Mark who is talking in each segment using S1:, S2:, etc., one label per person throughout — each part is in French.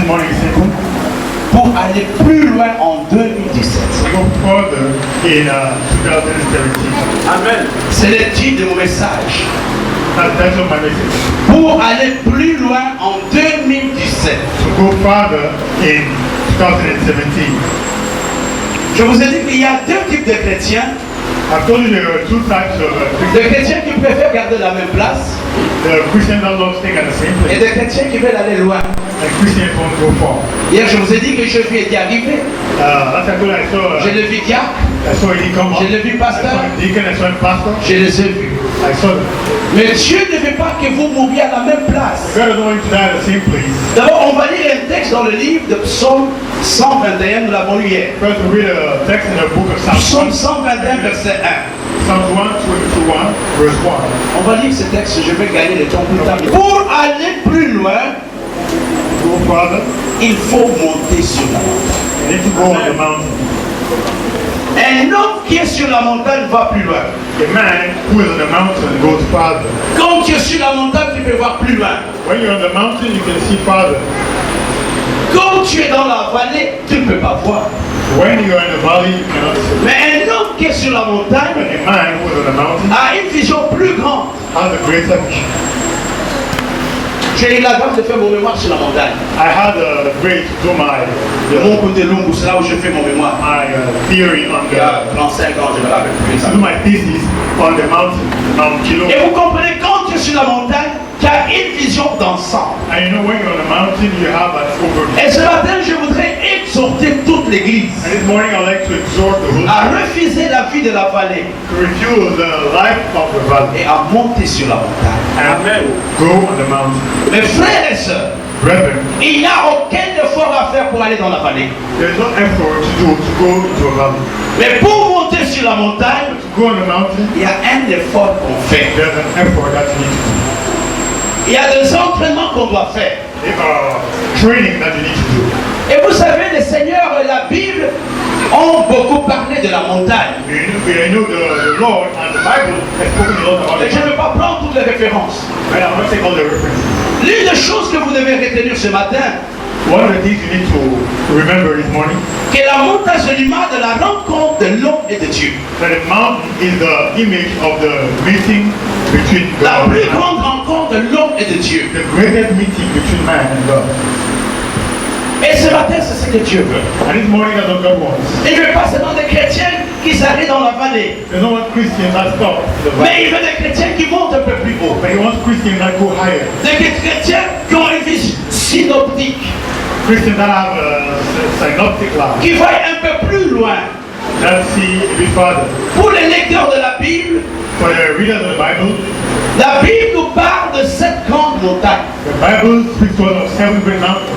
S1: this morning is simple.
S2: Pour aller plus loin en 2017.
S1: Go further in 2017.
S2: Amen. C'est le titre de mon message.
S1: That's what my message.
S2: Pour aller plus loin en 2017.
S1: To go further in 2017.
S2: Je vous ai dit qu'il y a deux types de chrétiens.
S1: I've told you there are two types of
S2: Des chrétiens qui préfèrent garder la même place.
S1: The Christians that love staying at the same
S2: Et
S1: place.
S2: des chrétiens qui veulent aller loin.
S1: And Christians want to go far.
S2: Hier, je vous ai dit que je suis été arrivé.
S1: Last time I saw,
S2: Je l'ai vu diacre.
S1: I saw he come up.
S2: Je l'ai vu
S1: I
S2: pasteur.
S1: saw a deacon, I saw a pastor.
S2: Je les ai vus.
S1: I saw them.
S2: Mais Dieu ne veut pas que vous mouriez à la même place.
S1: God doesn't want you to die at the same place.
S2: D'abord, on va lire un texte dans le livre de Psaume 121, nous l'avons lu hier.
S1: First, we read a text in the book of
S2: Psaume
S1: Psalms.
S2: 121, verset 1.
S1: Psalms 121, verse 1.
S2: On va lire ce texte, je vais gagner le temps plus tard. Pour aller plus loin,
S1: Go further.
S2: il faut monter sur la montagne.
S1: You need to go on the mountain.
S2: Un homme qui est sur la montagne va plus loin.
S1: A man who is on the mountain goes farther.
S2: Quand tu es sur la montagne, tu peux voir plus loin.
S1: When you're on the mountain, you can see farther.
S2: Quand tu es dans la vallée, tu ne peux pas voir.
S1: When you're in the valley, you cannot see.
S2: Mais un homme qui est sur la montagne
S1: But a man who is on the mountain
S2: a une vision plus grande.
S1: has a greater vision.
S2: J'ai eu la grâce de faire mon mémoire sur la montagne.
S1: I had a great to do
S2: De mon côté long, c'est là où je fais mon mémoire.
S1: theory on
S2: Il y a
S1: the
S2: 35 ans, je me rappelle plus ça.
S1: to do my thesis on the mountain, Mount Kilo.
S2: Et vous comprenez, quand tu es sur la montagne, tu as une vision d'ensemble.
S1: And you know when you're on the mountain, you have an overview.
S2: Et ce matin, je voudrais exhorter toute l'église
S1: And this morning, I'd like to exhort the whole
S2: à refuser la vie de la vallée
S1: to refuse the life of the valley
S2: et à monter sur la montagne.
S1: and go on the mountain.
S2: Mes frères et sœurs,
S1: Brethren,
S2: il n'y a aucun effort à faire pour aller dans la vallée.
S1: there's no effort to do to go into a valley.
S2: Mais pour monter sur la montagne,
S1: To go on the mountain,
S2: il y a un effort qu'on fait.
S1: there's an effort that you need to do.
S2: Il y a des entraînements qu'on doit faire.
S1: There are training that you need to do.
S2: Et vous savez, le Seigneur et la Bible ont beaucoup parlé de la montagne.
S1: You know the Lord and the Bible has spoken a lot about
S2: Et
S1: it.
S2: je ne vais pas prendre toutes les références.
S1: But I'm not saying all the references.
S2: L'une des choses que vous devez retenir ce matin,
S1: One of the things you need to remember this morning,
S2: que la montagne c'est l'image de la rencontre de l'homme et de Dieu.
S1: that the mountain is the image of the meeting between
S2: La
S1: God
S2: plus
S1: and man.
S2: grande rencontre de l'homme et de Dieu.
S1: The greatest meeting between man and God.
S2: Et ce matin, c'est ce que Dieu veut.
S1: And this morning that's what God wants.
S2: Il ne veut pas seulement des chrétiens qui s'arrêtent dans la vallée,
S1: There's no one Christian that stop the valley.
S2: mais il veut des chrétiens qui montent un peu plus haut.
S1: But he wants Christians that go higher.
S2: Des chrétiens qui ont une vision synoptique,
S1: Christians that have a synoptic life.
S2: qui voient un peu plus loin.
S1: That see a bit farther.
S2: Pour les lecteurs de la Bible,
S1: For the readers of the Bible,
S2: la Bible nous parle de 7 grandes montagnes.
S1: the Bible speaks to us of 7 great mountains.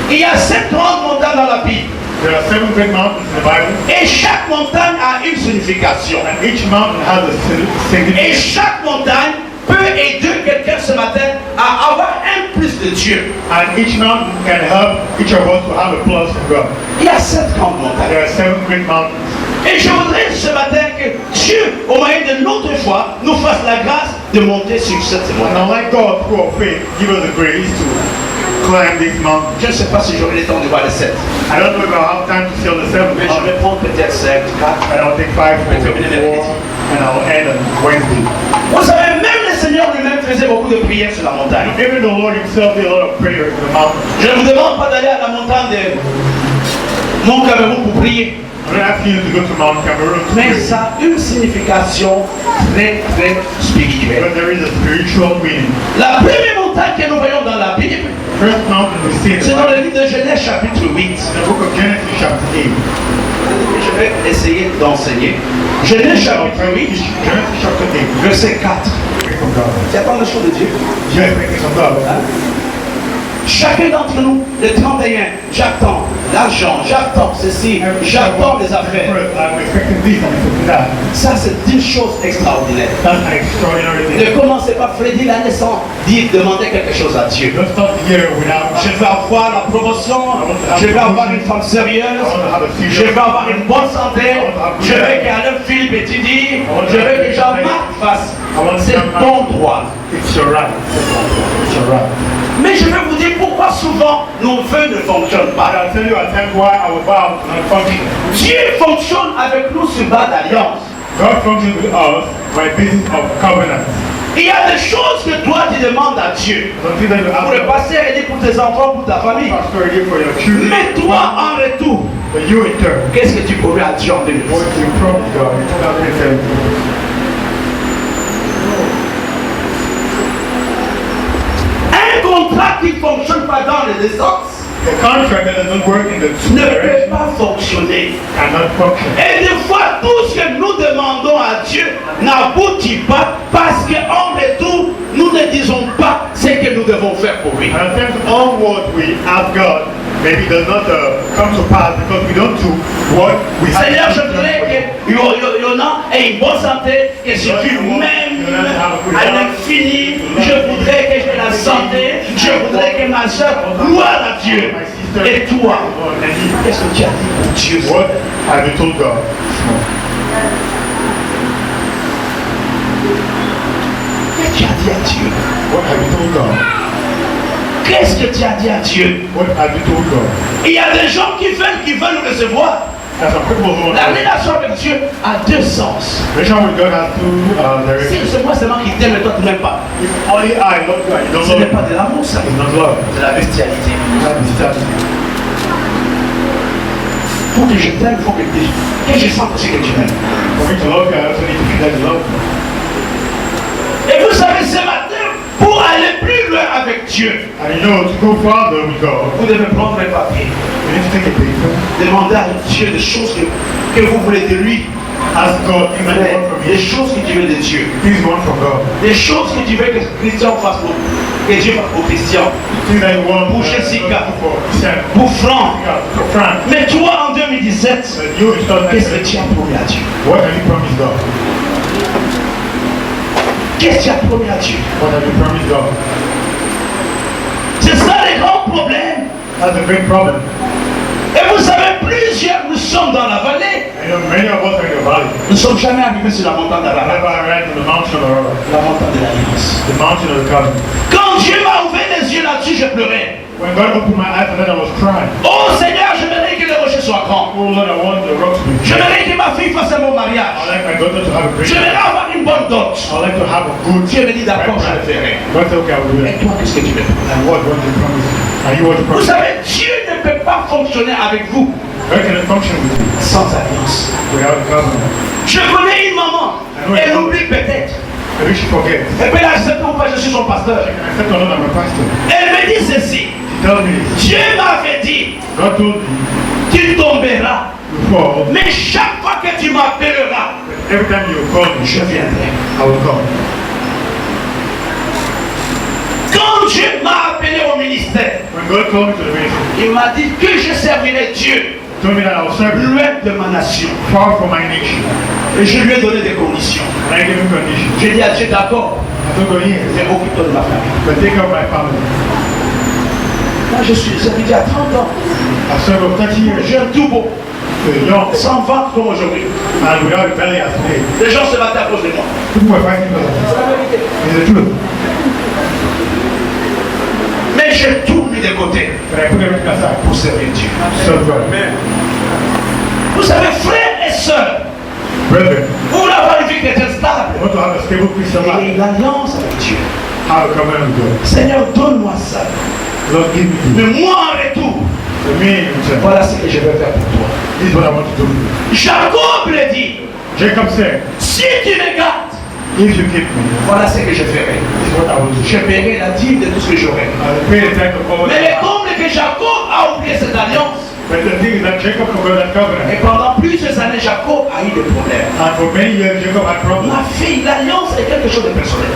S2: Il y a 7 grandes montagnes dans la Bible.
S1: There are 7 great mountains in the Bible.
S2: Et chaque montagne a une signification.
S1: And each mountain has a
S2: Et
S1: significance.
S2: chaque montagne peut aider quelqu'un ce matin à avoir un plus de Dieu.
S1: And each mountain can help each of us to have a plus in God.
S2: Il y a 7 grandes montagnes.
S1: There are 7 great mountains.
S2: Et je voudrais ce matin que Dieu, au moyen de notre foi, nous fasse la grâce de monter sur cette
S1: And
S2: montagne.
S1: unlike God, through our faith, give us the grace to climb this mountain.
S2: Je ne sais pas si j'aurai le temps de voir les 7.
S1: I don't know if I'll have time to see all the 7
S2: Mais je
S1: mountains.
S2: vais prendre peut-être 5, 4.
S1: And I'll take 5 or 4, and I'll end on Wednesday.
S2: Vous savez, même le Seigneur lui-même faisait beaucoup de prières sur la montagne.
S1: Even the Lord himself did a lot of prayer in the mountain.
S2: Je ne vous demande pas d'aller à la montagne de Mont Cameroun pour prier.
S1: I'm not asking you to go to Mount Cameroon to
S2: Mais
S1: pray,
S2: ça a une signification très, très spirituelle.
S1: but there is a spiritual meaning.
S2: La première montagne que nous voyons dans la Bible,
S1: First mountain we see in
S2: c'est
S1: the
S2: dans
S1: Bible,
S2: le livre de Genèse chapitre 8.
S1: the book of Genesis chapter 8.
S2: Je vais essayer d'enseigner. Genèse chapitre 8,
S1: Genesis chapter 8.
S2: verset 4.
S1: Pray from God.
S2: Tu attends le chose de Dieu?
S1: Yes, pray from God.
S2: Chacun d'entre nous, le 31, j'attends l'argent, j'attends ceci, j'attends les affaires.
S1: I'm expecting this and expecting that.
S2: Ça, c'est une chose extraordinaire.
S1: That's an extraordinary thing.
S2: Ne commencez pas à Freddy l'année sans dire, demander quelque chose à Dieu.
S1: Don't start the year without.
S2: Je veux avoir la promotion, je veux avoir une femme sérieuse, je veux avoir une bonne santé, je veux qu'Alain Philippe étudie, je veux que Jean-Marc fasse. C'est ton droit.
S1: It's your right. It's your right.
S2: Mais je veux vous dire pourquoi souvent nos vœux ne fonctionnent
S1: But
S2: pas.
S1: I'll tell you at times why our vows do not function.
S2: Dieu fonctionne avec nous sur base d'alliance.
S1: God functions with us by basis of covenant.
S2: Il y a des choses que toi tu demandes à Dieu.
S1: Something that you
S2: Pour le
S1: ask
S2: pasteur, il dit pour tes enfants, pour ta famille.
S1: pastor again for your children.
S2: Mais toi, en retour,
S1: But you in turn,
S2: qu'est-ce que tu promets à Dieu en 2017?
S1: what you promise God in 2017.
S2: Un contrat qui ne fonctionne pas dans les deux sens
S1: The contract that doesn't work in the two
S2: ne peut
S1: directions
S2: pas fonctionner.
S1: cannot function.
S2: Et des fois, tout ce que nous demandons à Dieu n'aboutit pas parce qu'en retour, nous ne disons pas ce que nous devons faire pour lui.
S1: And at times all what we ask God maybe does not come to pass because we don't do what we have
S2: Seigneur, je
S1: to do.
S2: voudrais que Yona ait une bonne santé, qu'elle survive même à l'infini. Je voudrais que j'ai la santé. Je voudrais que ma soeur, gloire à Dieu. Et toi, qu'est-ce que tu as dit pour Dieu?
S1: What have you told God?
S2: Qu'est-ce que tu as dit à Dieu?
S1: What have you told God?
S2: Qu'est-ce que tu as dit à Dieu?
S1: What have you told God?
S2: Il y a des gens qui veulent recevoir.
S1: There's some people who
S2: La relation avec Dieu a deux sens.
S1: relation with God has two
S2: Si
S1: directions.
S2: c'est moi seulement qui t'aime et toi tu n'aimes pas,
S1: If only I love God, you don't
S2: ce
S1: love
S2: n'est pas de l'amour, ça.
S1: It's not love.
S2: C'est la bestialité.
S1: That is that.
S2: Il faut que je t'aime, il faut que je sente aussi que tu m'aimes.
S1: For me to love you, I also need to feel that you love me.
S2: Et vous savez, ce matin, pour aller plus loin avec Dieu,
S1: And you know, to go farther with God,
S2: vous devez prendre un papier,
S1: you need to take a paper,
S2: demander à Dieu des choses que vous voulez de lui,
S1: ask God things that you want from
S2: des
S1: Him,
S2: choses que tu veux de Dieu,
S1: things you want from God,
S2: des choses que tu veux que Christian fasse pour, que Dieu fasse pour Christian,
S1: things that you want
S2: Pour Jessica.
S1: for Sam,
S2: pour Franck.
S1: for Frank.
S2: Mais toi, en 2017,
S1: But you in
S2: qu'est-ce que
S1: 2017,
S2: tu as promis à Dieu?
S1: what have you promised God?
S2: Qu'est-ce que tu as promis à Dieu?
S1: What have you promised God?
S2: C'est ça le grand problème.
S1: That's a big problem.
S2: Et vous savez, plusieurs, nous sommes dans la vallée.
S1: I know many of us are in the valley.
S2: Nous ne sommes jamais arrivés sur la montagne
S1: I
S2: d'Ararat,
S1: never arrived on the mountain of
S2: la montagne de l'Alliance.
S1: the mountain of the covenant.
S2: Quand Dieu m'a ouvert les yeux là-dessus, je pleurais.
S1: When God opened my eyes and then I was crying.
S2: Oh Seigneur, j'aimerais que le rocher soit grand.
S1: Oh Lord, I want the rocks to be big.
S2: J'aimerais que ma fille fasse un bon mariage.
S1: I like my daughter to have a great
S2: J'aimerais avoir une bonne dot.
S1: I like to have a good
S2: Dieu me dit d'accord, je le ferai.
S1: God said, okay, I will do
S2: Et
S1: that.
S2: toi, qu'est-ce que tu veux?
S1: And what you promise? And you what you
S2: Vous
S1: promise?
S2: savez, Dieu ne peut pas fonctionner avec vous
S1: God cannot function with you
S2: sans alliance.
S1: without a covenant.
S2: Je connais une maman, elle oublie peut-être.
S1: Maybe she forgets.
S2: Et puis là, je sais pas, je suis son pasteur.
S1: I said to her, I'm a pastor.
S2: Elle me dit ceci.
S1: She tells me this.
S2: Dieu m'avait dit,
S1: God told me,
S2: tu tomberas.
S1: you fall.
S2: Mais chaque fois que tu m'appelleras,
S1: Every time you call me,
S2: je viendrai.
S1: I will come.
S2: Quand Dieu m'a appelé au ministère,
S1: When God called me to the ministry,
S2: il m'a dit que je servirai Dieu
S1: He told me that I will serve you
S2: loin de ma nation.
S1: far from my nation.
S2: Et je lui ai donné des conditions.
S1: And I gave him conditions.
S2: J'ai dit à Dieu, d'accord,
S1: I told God, yes,
S2: mais occupe-toi de ma famille.
S1: but take care of my family.
S2: Moi, je suis servi à 30 ans.
S1: I served for 30 years.
S2: Jeune tout beau,
S1: Young
S2: sans vente comme aujourd'hui.
S1: and without rebellion as today.
S2: Les gens se battent à cause de moi.
S1: People were fighting because of
S2: C'est
S1: this.
S2: la vérité.
S1: It's the truth.
S2: Mais j'ai tout mis de côté
S1: But I put everything aside
S2: pour servir Dieu.
S1: to serve God.
S2: Vous savez, frères et sœurs,
S1: Brethren,
S2: vous voulez avoir une vie chrétienne
S1: I
S2: stable
S1: want to have a stable Christian life.
S2: et l'alliance avec Dieu.
S1: Have a covenant with God.
S2: Seigneur, donne-moi ça.
S1: Lord, give me this.
S2: Mais moi, en retour,
S1: The me in return.
S2: voilà ce que je vais faire pour toi.
S1: This is what I want to do.
S2: Jacob le dit,
S1: Jacob said,
S2: si tu me gardes,
S1: if you keep me,
S2: voilà ce que je ferai.
S1: this is what I will do.
S2: Je paierai la dîme de tout ce que j'aurai.
S1: I will pay the tithe of all
S2: Mais le
S1: that.
S2: comble que Jacob a oublié cette alliance.
S1: But the thing is that Jacob forgot that covenant.
S2: Et pendant plusieurs années, Jacob a eu des problèmes.
S1: And for many years, Jacob had problems.
S2: Ma fille, l'alliance est quelque chose de personnel.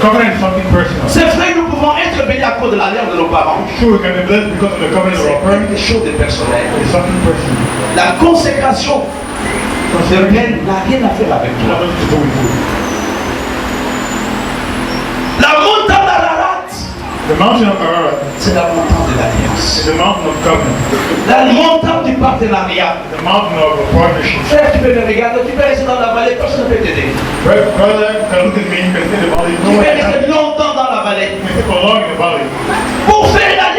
S1: Covenant is something personal.
S2: C'est vrai, nous pouvons être bénis à cause de l'alliance de nos parents.
S1: Sure, we can be blessed because of the covenant of our
S2: C'est
S1: parents.
S2: quelque chose de personnel.
S1: It's something personal.
S2: La consécration de rien n'a rien à faire avec
S1: It
S2: toi.
S1: has nothing to do with you.
S2: La montagne d'Ararat,
S1: The mountain of Ararat
S2: c'est la montagne de l'alliance.
S1: is the mountain of covenant.
S2: La montagne du partenariat.
S1: The mountain of partnership.
S2: Frère, tu peux me regarder, tu peux rester dans la vallée, personne ne peut t'aider.
S1: Brother, can look at me, you can say the valley.
S2: Tu
S1: No
S2: peux
S1: one can
S2: rester longtemps dans la vallée.
S1: You can stay for long in the valley.
S2: Pour faire l'alliance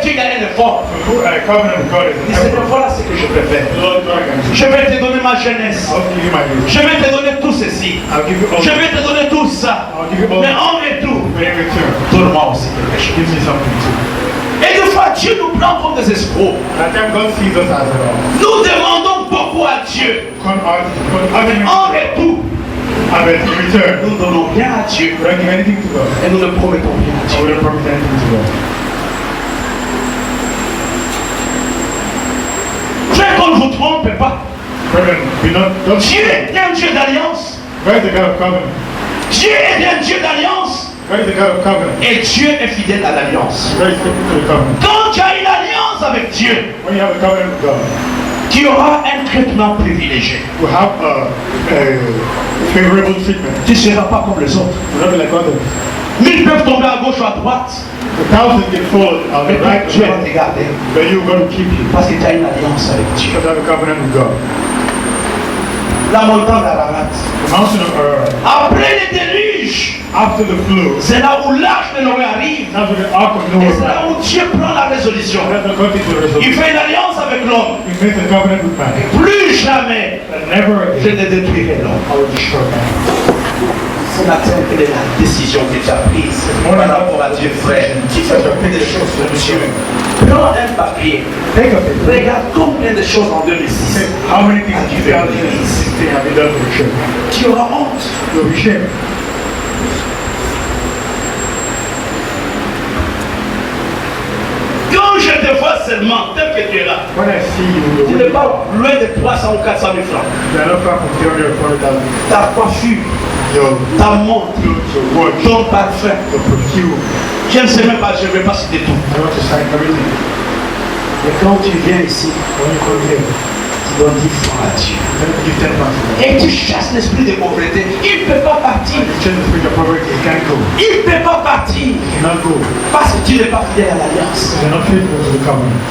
S2: Dieu il y a un effort.
S1: A covenant with God is
S2: Il dit
S1: an
S2: Seigneur,
S1: effort.
S2: voilà ce que je peux faire.
S1: Lord, God, I can do.
S2: Je vais te donner ma jeunesse.
S1: I'll give you my youth.
S2: Je vais te donner tout ceci.
S1: I'll give you all.
S2: Je vais te donner tout ça.
S1: I'll give you all.
S2: Mais en retour,
S1: But in return,
S2: donne-moi aussi quelque chose.
S1: give me something too.
S2: Et des fois, Dieu nous prend comme des escrocs.
S1: That time God sees us as it all.
S2: Nous demandons beaucoup à Dieu. En retour,
S1: but in return,
S2: nous ne donnons rien à Dieu.
S1: we don't give anything to God.
S2: Et nous ne promettons rien à Dieu.
S1: I wouldn't promise anything to God.
S2: Frère, qu'on ne vous trompe pas.
S1: Brethren, don't
S2: Dieu est un Dieu d'alliance.
S1: God is the God of covenant.
S2: Dieu est un Dieu d'alliance.
S1: God is the God of covenant.
S2: Et Dieu est fidèle à l'alliance.
S1: God is faithful to the covenant.
S2: Quand tu as une alliance avec Dieu,
S1: When you have a covenant with God,
S2: tu auras un traitement privilégié.
S1: you have a favorable treatment.
S2: Tu ne seras pas comme les autres.
S1: You're not like others.
S2: 1000 peuvent tomber à gauche ou à droite.
S1: The thousand can fall on
S2: Mais
S1: the right
S2: Dieu va
S1: hand,
S2: te garder.
S1: but you're going to keep you.
S2: Parce que tu as une alliance avec Dieu.
S1: Because you have a covenant with God.
S2: La montagne d'Ararat.
S1: The mountain of Ararat,
S2: Après le déluge,
S1: after the flood,
S2: c'est là où l'arche de Noé arrive.
S1: after the ark of
S2: Et
S1: Noah,
S2: c'est là où Dieu prend la résolution.
S1: that's the context of the
S2: Il
S1: resolution.
S2: fait une alliance avec l'homme.
S1: He makes a covenant with man.
S2: Plus jamais
S1: That never
S2: je
S1: again
S2: ne détruirai l'homme.
S1: I will destroy man.
S2: Ce matin, quelle est la décision que tu as prise par rapport à Dieu, frère? Tu fais des choses pour Dieu. Prends un papier.
S1: Think of it.
S2: Regarde combien de choses en 2006.
S1: How many things have you done in 2016 have you done for the church?
S2: Tu auras honte.
S1: You'll be shamed.
S2: Quand je te vois seulement, tel que tu es là,
S1: When I see you,
S2: tu n'es pas loin de 300 ou 400 000 francs.
S1: you are not far from 300 or 400,000.
S2: Ta coiffure,
S1: Your
S2: ta montre,
S1: clothes, your watch,
S2: ton parfum.
S1: your perfume.
S2: Je ne sais même pas, je ne vais pas citer tout.
S1: I want to sign everything.
S2: Mais quand tu viens ici,
S1: When you come here,
S2: tu donnes 10 francs à Dieu.
S1: let me give 10 pounds.
S2: Et tu chasses l'esprit de pauvreté. Il ne peut pas partir.
S1: You change the spirit of poverty, you can't go.
S2: Il ne peut pas partir.
S1: You cannot go.
S2: Parce que tu n'es pas fidèle à l'alliance.
S1: You're not faithful to the covenant.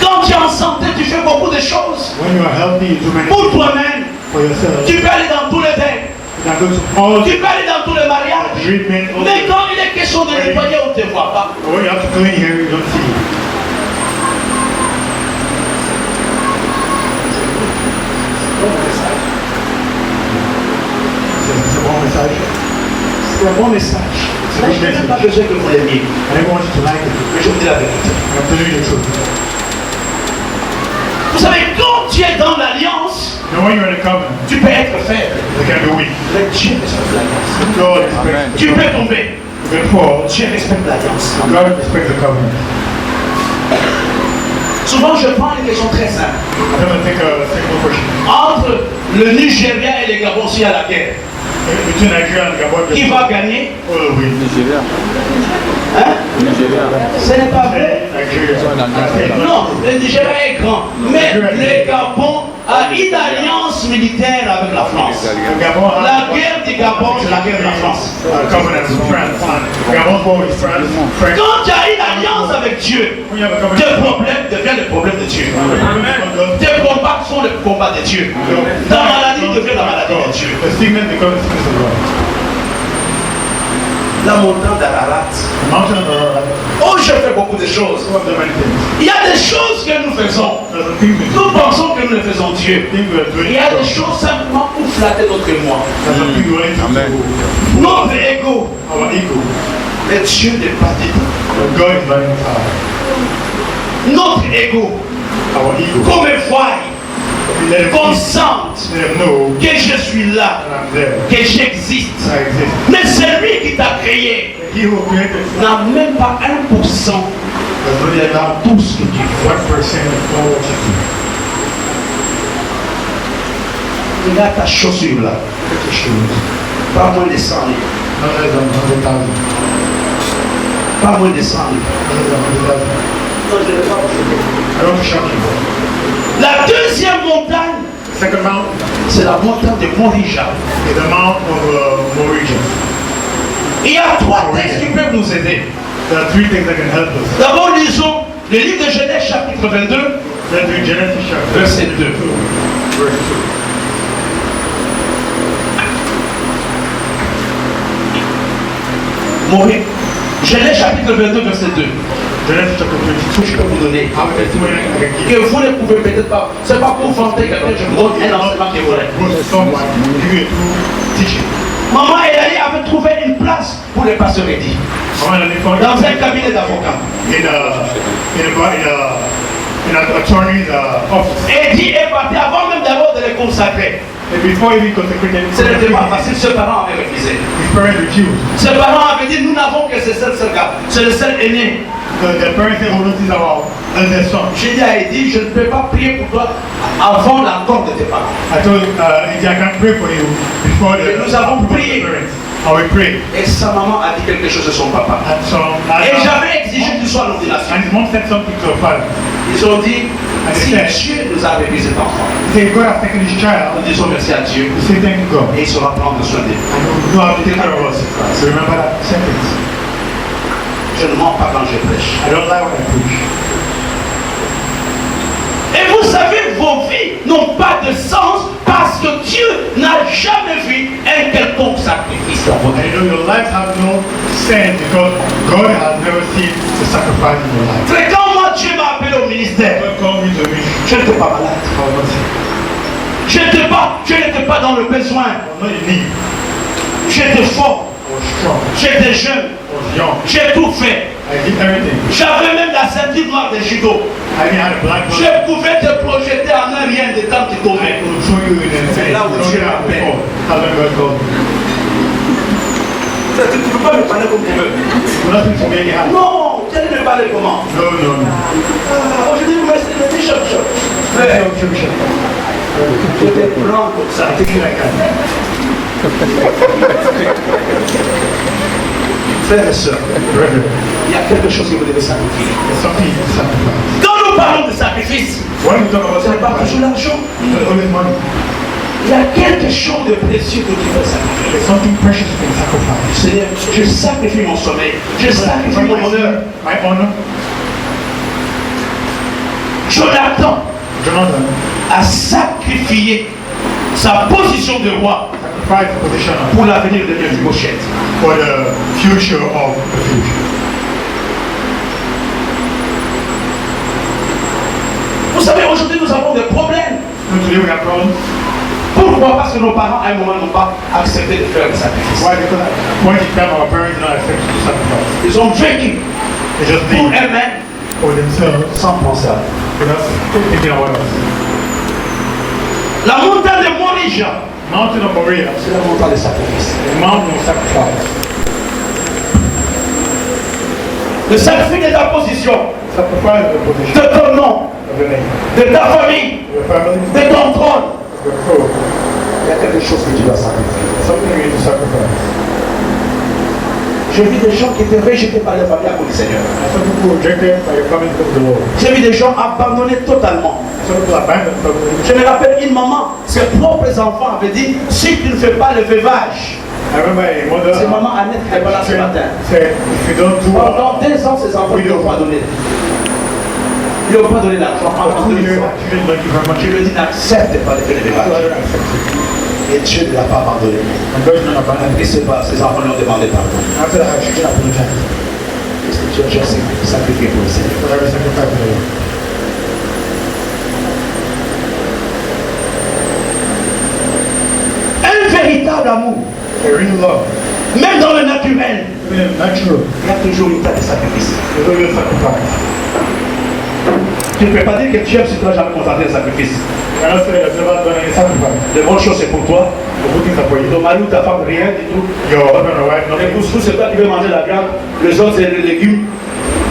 S2: Quand tu es en santé, tu fais beaucoup de choses.
S1: When you are healthy, you do many
S2: Pour
S1: things
S2: toi-même,
S1: for yourself.
S2: tu peux aller dans tous les bains.
S1: You can go to all
S2: Tu peux aller dans tous les mariages.
S1: treatment, all
S2: Mais
S1: the...
S2: quand il est question de nettoyer, on ne te voit pas.
S1: But when you have to clean here, you don't see it. C'est un bon message.
S2: C'est un bon message. Là, je n'ai même pas besoin que vous l'aimiez.
S1: I never want you to like it.
S2: Mais je vous dis la vérité.
S1: I'm telling you the truth.
S2: Vous savez, quand tu es dans l'alliance,
S1: Now when you're in a covenant,
S2: tu peux être faible.
S1: you can be weak.
S2: Mais Dieu respecte l'alliance.
S1: God respects
S2: Tu
S1: the
S2: peux
S1: covenant.
S2: tomber.
S1: You can fall.
S2: Dieu respecte l'alliance.
S1: God respects the covenant.
S2: Souvent, je prends une question très simple.
S1: I'm going to take a simple question.
S2: Entre le Nigeria et le Gabon, s'il y a la guerre,
S1: Between Nigeria and Gabon,
S2: qui va gagner?
S1: who will win?
S3: Nigeria.
S2: Hein?
S3: Nigeria.
S2: Ce n'est pas vrai.
S1: Nigeria.
S2: Non, le Nigeria est grand. Mais le Gabon a une alliance militaire avec la France.
S1: The Gabon has
S2: La guerre du Gabon, c'est la guerre de la France.
S1: a covenant with France. Gabon's war with France. French.
S2: Quand tu as une alliance avec Dieu,
S1: When you have a
S2: tes
S1: covenant,
S2: problèmes deviennent les problèmes de Dieu.
S1: God,
S2: Tes combats sont les combats de Dieu. Ta maladie devient la maladie de Dieu.
S1: the sickness becomes the sickness of God.
S2: La montagne d'Ararat.
S1: The mountain of Ararat.
S2: Oh, je fais beaucoup de choses.
S1: Some of the many things.
S2: Il y a des choses que nous faisons.
S1: There's some things we do.
S2: Nous pensons que nous les faisons Dieu.
S1: Things we are doing.
S2: Il y a des choses simplement pour flatter notre moi.
S1: There's some things we want to
S3: Amen.
S1: do.
S2: Notre ego.
S1: Our ego.
S2: Mais Dieu n'est pas dedans.
S1: But God is running high.
S2: Notre ego.
S1: Our ego.
S2: Qu'on me voie.
S1: Let him
S2: Qu'on
S1: see.
S2: sente
S1: Let him know
S2: que je suis là.
S1: that I'm there.
S2: Que j'existe.
S1: I exist.
S2: Mais celui qui t'a créé
S1: He who created us
S2: n'a même pas 1%
S1: does not yet
S2: dans
S1: have
S2: tout ce que tu fais.
S1: 1% of all what you do.
S2: Regarde ta chaussure là.
S1: Look at your shoes.
S2: Pas moins de 100 000.
S1: Not less than 100,000.
S2: Pas moins de 100 000.
S1: Not less than 100,000.
S2: Non, je ne vais pas vous aider.
S1: I don't want to shock you.
S2: La deuxième montagne,
S1: Second mountain
S2: c'est la montagne de Morija.
S1: is the mount of Moriah.
S2: Il y a 3 textes qui peuvent nous aider.
S1: There are 3 things that can help us.
S2: D'abord, lisons le livre de Genèse chapitre 22,
S1: Let's read Genesis chapter
S2: verset 2.
S1: 2, verse 2.
S2: Mourir. Genèse chapitre 22, verset 2.
S1: Genesis chapter 22.
S2: Je peux vous donner.
S1: How testimony I can give.
S2: Que vous ne pouvez peut-être pas. C'est pas pour vanter quelqu'un, je vous donne un enseignement qui est vrai.
S1: Go to someone, give you a true teaching.
S2: Maman Elali avait trouvé une place pour les pasteurs Eddy. Dans un cabinet d'avocat.
S1: In an attorney's office.
S2: Eddy est parti avant même d'abord de les consacrer.
S1: And before he consecrated,
S2: Ce n'était pas facile, ses parents avaient refusé.
S1: his parents refused.
S2: Ses parents avaient dit, nous n'avons que ce seul gars, c'est le seul aîné.
S1: The parents said, "Oh, this is our eldest son."
S2: J'ai dit à Eddy, je ne peux pas prier pour toi avant l'accord de tes parents.
S1: I told him, I can pray for you before the
S2: Nous avons prié.
S1: parents. I will pray.
S2: Et sa maman a dit quelque chose de son papa.
S1: And so,
S2: Et j'avais exigé qu'il soit l'ordination.
S1: and his mom said something to her father.
S2: Ils ont dit, si Dieu nous a réveillé cet enfant,
S1: He said, God has taken his child.
S2: nous disons merci à Dieu
S1: We say thank you, God.
S2: et il saura prendre soin de nous.
S1: And we know how to take care of us. So remember that sentence.
S2: Je ne mens pas quand je prêche.
S1: I don't lie when I preach.
S2: Et vous savez, vos vies n'ont pas de sens parce que Dieu n'a jamais vu un quelconque sacrifice dans votre
S1: And
S2: vie.
S1: you know your life has no sense because God has never seen the sacrifice in your life.
S2: Fréquemment, Dieu m'a appelé au ministère.
S1: God called me to me.
S2: Je n'étais pas malade.
S1: I was not sick.
S2: Je n'étais pas dans le besoin.
S1: I was not in need.
S2: J'étais fort.
S1: I was strong.
S2: J'étais jeune.
S1: I was young.
S2: J'ai tout fait.
S1: I did everything.
S2: J'avais même la ceinture noire de judo.
S1: I even had a black belt.
S2: Je pouvais te projeter en un rien de temps qui tombait.
S1: I could show you in the
S2: C'est là où Dieu m'appelle.
S1: That's when God called me.
S2: Tu ne peux pas me parler comme tu veux.
S1: You're not to make it happen.
S2: Non, tu allais me parler comment?
S1: No, no, no.
S2: Aujourd'hui, vous me dites, Bishop. Frère, je te prends comme ça.
S1: I take it like that.
S2: Frères et sœurs,
S1: Brethren,
S2: il y a quelque chose que vous devez sacrifier.
S1: there's something you need to sacrifice.
S2: Quand nous parlons de sacrifice,
S1: When we talk about
S2: ce n'est pas
S1: sacrifice,
S2: toujours l'argent.
S1: it's always money.
S2: Il y a quelque chose de précieux que tu veux sacrifier.
S1: There's something precious you can sacrifice.
S2: Seigneur, je sacrifie mon sommeil, je sacrifie mon honneur.
S1: My honor.
S2: Jonathan
S1: Jonathan
S2: a sacrifié sa position de roi
S1: sacrificed the position
S2: pour l'avenir de Mephibosheth.
S1: for the future of the future.
S2: Vous savez, aujourd'hui nous avons des problèmes.
S1: So today we have problems.
S2: Pourquoi? Parce que nos parents, à un moment, n'ont pas accepté de faire le sacrifice.
S1: Why? Because at one time our parents did not accept to sacrifice.
S2: Ils ont vécu
S1: They just
S2: pour
S1: did
S2: eux-mêmes
S1: for themselves
S2: sans penser à nous.
S1: without thinking about us.
S2: La montagne de Moria,
S1: Mountain of Moriah,
S2: c'est la montagne de sacrifice.
S1: the mountain of sacrifice.
S2: Le sacrifice de ta position,
S1: Sacrifice of the position
S2: de ton nom,
S1: of the name,
S2: de ta famille,
S1: of your family,
S2: de ton trône.
S1: of your soul.
S2: Il y a quelque chose que tu dois sacrifier.
S1: Something you need to sacrifice.
S2: J'ai vu des gens qui étaient rejetés par leur famille à cause du Seigneur.
S1: Some people rejected by your coming to the Lord.
S2: J'ai vu des gens abandonnés totalement.
S1: Some people abandoned the
S2: Je me rappelle une maman, ses propres enfants avaient dit, si tu ne fais pas le veuvage,
S1: I remember a mother
S2: c'est maman Annette qui est pas là ce matin.
S1: said, if you don't do
S2: Pendant 2 ans, ses enfants ne lui ont pas donné. Ils ne lui ont pas donné l'argent. Pendant 2 ans.
S1: children don't give her much.
S2: Je lui ai dit, n'accepte pas de faire le
S1: So I
S2: veuvage.
S1: don't accept it.
S2: Et Dieu ne l'a pas pardonné.
S1: And God is not abandoned.
S2: Et c'est pas, ses enfants lui ont demandé pardon.
S1: After that, she did apologize.
S2: Qu'est-ce que tu as déjà sacrifié pour le Seigneur?
S1: For every sacrifice to the Lord.
S2: Un véritable amour,
S1: A real love,
S2: même dans le naturel,
S1: even natural,
S2: il y a toujours une tas de sacrifices.
S1: there's always sacrifice.
S2: Tu ne peux pas dire que tu aimes si tu n'as jamais constaté un sacrifice.
S1: You cannot say that you've never done any sacrifice.
S2: Les bonnes choses, c'est pour toi.
S1: The good things are for you.
S2: Ton mari ou ta femme, rien du tout.
S1: Your husband or wife,
S2: Les
S1: nothing.
S2: couscous, c'est toi qui veux manger la viande. Les autres, c'est les légumes.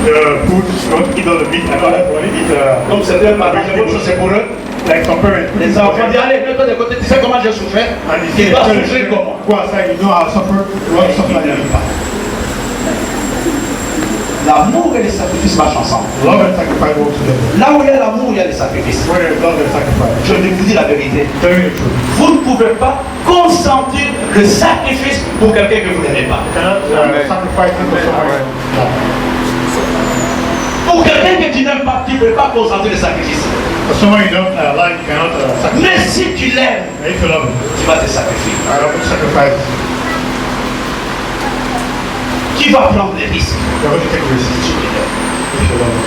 S1: The food, don't eat all the meat. And others only eat
S2: Donc, c'est un mari. Les bonnes choses, c'est pour eux.
S1: like some parents.
S2: Les enfants disent, allez, mets-toi de côté. Tu sais comment j'ai souffert?
S1: And you
S2: Tu
S1: see,
S2: dois
S1: tell the
S2: souffrir
S1: children,
S2: comment?
S1: go outside, you know how to suffer, you want to suffer like that.
S2: L'amour et les sacrifices marchent ensemble.
S1: Love and sacrifice go together.
S2: Là où il y a l'amour, il y a les sacrifices.
S1: Where there is love, there's sacrifice.
S2: Je vais vous dire la vérité.
S1: Tell you the truth.
S2: Vous ne pouvez pas consentir le sacrifice pour quelqu'un que vous n'aimez pas.
S1: You cannot sacrifice things for someone.
S2: Pour quelqu'un que tu n'aimes pas, tu ne peux pas consentir le sacrifice.
S1: For someone you don't like, you cannot sacrifice.
S2: Mais si tu l'aimes,
S1: And if you love him,
S2: tu vas te sacrifier.
S1: I love to sacrifice.
S2: Tu vas prendre des risques.
S1: You're going to take risks. If you love it.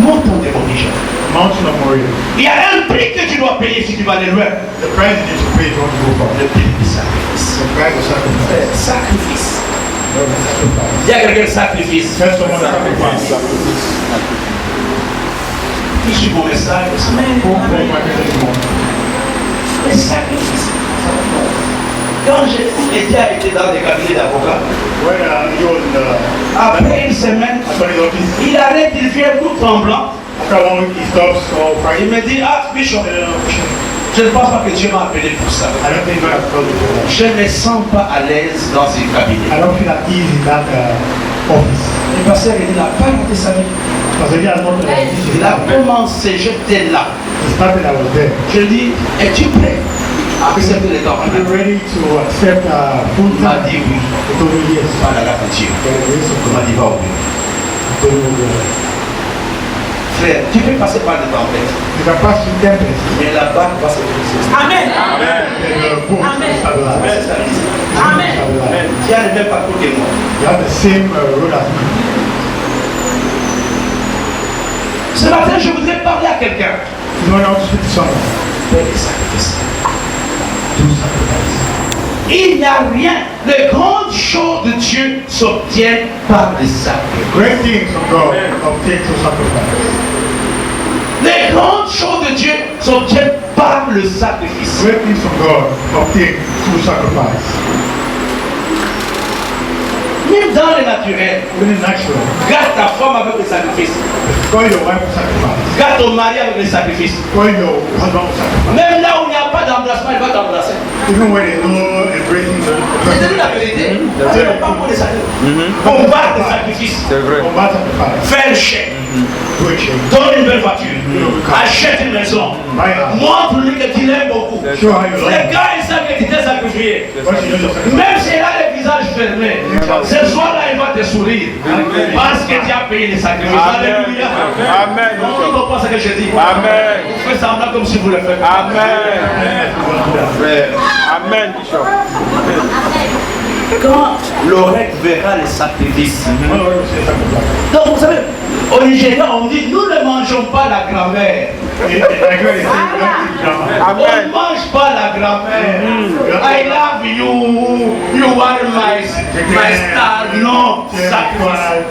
S2: Montant des religions.
S1: Mountain of Moriah.
S2: Il y a un prix que tu dois payer si tu vas aller loin.
S1: The price you need to pay if you want to go far.
S2: Le prix du sacrifice.
S1: The price of sacrifice.
S2: Sacrifice.
S1: Sacrifice.
S2: Il y a quelqu'un sacrifice.
S1: Tell someone sacrifice.
S2: Qui suit mon message?
S1: Pour my message this morning.
S2: Le sacrifice. Quand j'ai été dans des cabinets d'avocats,
S1: When he was in the
S2: après une semaine,
S1: attorney's office,
S2: il arrête, il vient tout tremblant.
S1: after 1 week he stops all
S2: Il
S1: Friday.
S2: me dit, ah, Bishop, je ne pense pas que Dieu m'a appelé pour ça.
S1: I don't think God has called you for that.
S2: Je ne me sens pas à l'aise dans ces cabinets.
S1: I don't feel at ease in that office.
S2: Le pasteur, il n'a pas raté sa vie.
S1: Because he has not
S2: Il a commencé, j'étais là.
S1: He started, I was there.
S2: Je dis, es-tu prêt à accepter les
S1: Are you
S2: temps?
S1: ready to accept full
S2: Il m'a
S1: time?
S2: dit oui.
S1: He told me yes.
S2: Pas dans la voiture.
S1: By the grace of
S2: Il m'a
S1: God.
S2: dit va au but.
S1: He told me yes.
S2: Frère, tu peux passer par des tempêtes,
S1: You can pass through tempest.
S2: mais la barque va se briser.
S3: Amen.
S1: And the boat
S3: Amen.
S1: is stabilized.
S3: Amen.
S1: Stabilized.
S2: Tu as le même parcours que moi.
S1: You have the same road as me.
S2: Ce matin, je voudrais parler à quelqu'un.
S1: You know how to speak to someone.
S2: Fais des sacrifices.
S1: Do sacrifice.
S2: Il n'y a rien. Les grandes choses de Dieu s'obtiennent par des sacrifices.
S1: Great things from God obtain through sacrifice.
S2: Les grandes choses de Dieu s'obtiennent par le sacrifice.
S1: Great things from God obtain through sacrifice.
S2: Même dans le naturel,
S1: Even in natural,
S2: garde ta femme avec le sacrifice.
S1: call your wife with sacrifice.
S2: Garde ton mari avec le sacrifice.
S1: Call your husband with sacrifice.
S2: Même là où il n'y a pas d'embrassement, il va t'embrasser.
S1: Even when there's no embracing the
S2: C'est de la vérité. Ce n'est pas pour les sacrifices. Combat des sacrifices.
S1: combat sacrifice.
S2: Fais le chèque.
S1: Do a change.
S2: Donne une belle voiture. Achète une maison. Montre-lui que tu l'aimes beaucoup.
S1: Show how you
S2: Les
S1: love.
S2: gars, ils savent que tu t'es sacrifié.
S1: Once you know your sacrifice.
S2: Même s'il a le visage fermé, ce soir-là, il va te sourire. Parce que tu as payé les sacrifices. Alléluia.
S4: Amen.
S2: On ne comprend ce que je dis.
S4: Amen.
S2: Vous faites semblant comme si vous le faites.
S4: Amen.
S2: Frère,
S4: Amen, Bishop.
S2: quand l'oreille verra les sacrifices.
S1: When the Lord says sacrifice.
S2: Donc, vous savez, au Nigeria, on dit nous ne mangeons pas la grand-mère.
S1: In Nigeria, they say, we don't eat drama.
S2: On ne
S4: Amen.
S2: mange pas la grand-mère. I love you. You are my star. Non, sacrifice.